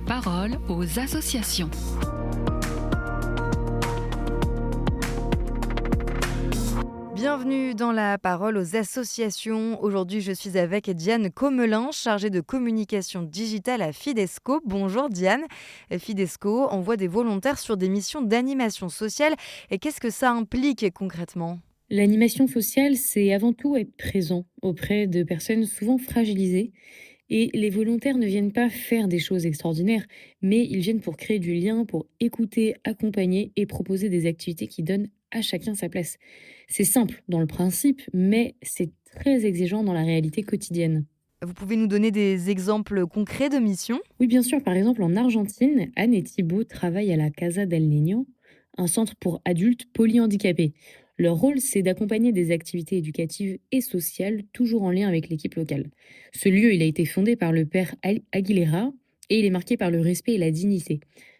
parole aux associations. Bienvenue dans la parole aux associations. Aujourd'hui, je suis avec Diane Comelin, chargée de communication digitale à Fidesco. Bonjour Diane. Fidesco envoie des volontaires sur des missions d'animation sociale. Et qu'est-ce que ça implique concrètement ? L'animation sociale, c'est avant tout être présent auprès de personnes souvent fragilisées. Et les volontaires ne viennent pas faire des choses extraordinaires, mais ils viennent pour créer du lien, pour écouter, accompagner et proposer des activités qui donnent à chacun sa place. C'est simple dans le principe, mais c'est très exigeant dans la réalité quotidienne. Vous pouvez nous donner des exemples concrets de missions ? Oui, bien sûr, par exemple en Argentine, Anne et Thibaut travaillent à la Casa del Niño, un centre pour adultes polyhandicapés. Leur rôle, c'est d'accompagner des activités éducatives et sociales, toujours en lien avec l'équipe locale. Ce lieu, il a été fondé par le père Aguilera et il est marqué par le respect et la dignité.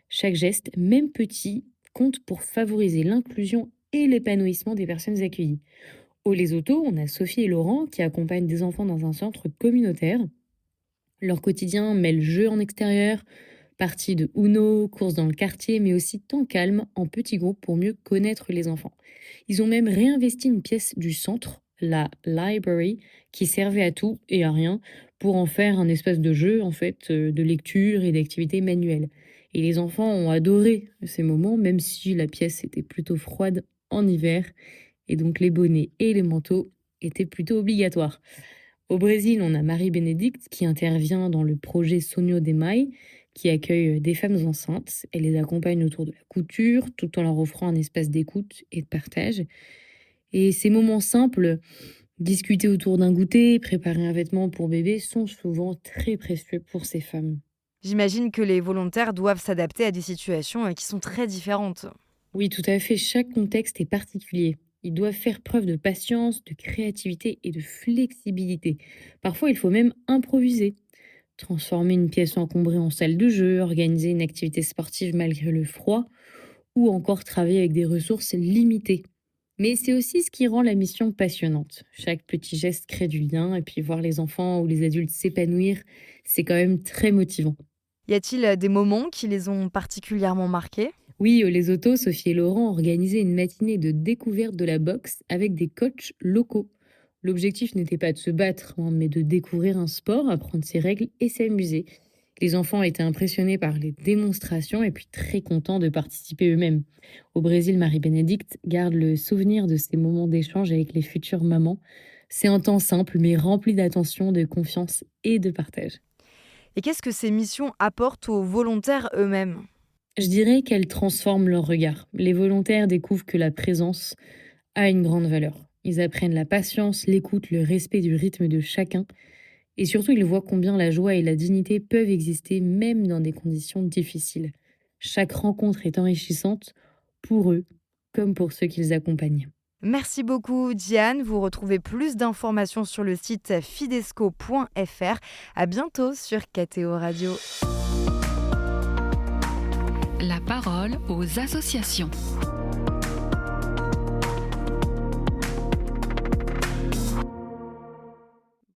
Chaque geste, même petit, compte pour favoriser l'inclusion et l'épanouissement des personnes accueillies. Au Lesotho, on a Sophie et Laurent qui accompagnent des enfants dans un centre communautaire. Leur quotidien mêle jeux en extérieur, parties de Uno, courses dans le quartier, mais aussi temps calme en petits groupes pour mieux connaître les enfants. Ils ont même réinvesti une pièce du centre, la library, qui servait à tout et à rien, pour en faire un espace de jeu, en fait, de lecture et d'activités manuelles. Et les enfants ont adoré ces moments, même si la pièce était plutôt froide en hiver, et donc les bonnets et les manteaux étaient plutôt obligatoires. Au Brésil, on a Marie-Bénédicte qui intervient dans le projet Sonho de Mai, qui accueille des femmes enceintes. Elle les accompagne autour de la couture, tout en leur offrant un espace d'écoute et de partage. Et ces moments simples, discuter autour d'un goûter, préparer un vêtement pour bébé, sont souvent très précieux pour ces femmes. J'imagine que les volontaires doivent s'adapter à des situations qui sont très différentes. Oui, tout à fait, chaque contexte est particulier. Ils doivent faire preuve de patience, de créativité et de flexibilité. Parfois, il faut même improviser. Transformer une pièce encombrée en salle de jeu, organiser une activité sportive malgré le froid, ou encore travailler avec des ressources limitées. Mais c'est aussi ce qui rend la mission passionnante. Chaque petit geste crée du lien, et puis voir les enfants ou les adultes s'épanouir, c'est quand même très motivant. Y a-t-il des moments qui les ont particulièrement marqués ? Oui, les autos, Sophie et Laurent ont organisé une matinée de découverte de la boxe avec des coachs locaux. L'objectif n'était pas de se battre, hein, mais de découvrir un sport, apprendre ses règles et s'amuser. Les enfants étaient impressionnés par les démonstrations et puis très contents de participer eux-mêmes. Au Brésil, Marie-Bénédicte garde le souvenir de ces moments d'échange avec les futures mamans. C'est un temps simple, mais rempli d'attention, de confiance et de partage. Et qu'est-ce que ces missions apportent aux volontaires eux-mêmes ? Je dirais qu'elles transforment leur regard. Les volontaires découvrent que la présence a une grande valeur. Ils apprennent la patience, l'écoute, le respect du rythme de chacun. Et surtout, ils voient combien la joie et la dignité peuvent exister même dans des conditions difficiles. Chaque rencontre est enrichissante pour eux comme pour ceux qu'ils accompagnent. Merci beaucoup Diane. Vous retrouvez plus d'informations sur le site fidesco.fr. À bientôt sur KTO Radio. La parole aux associations.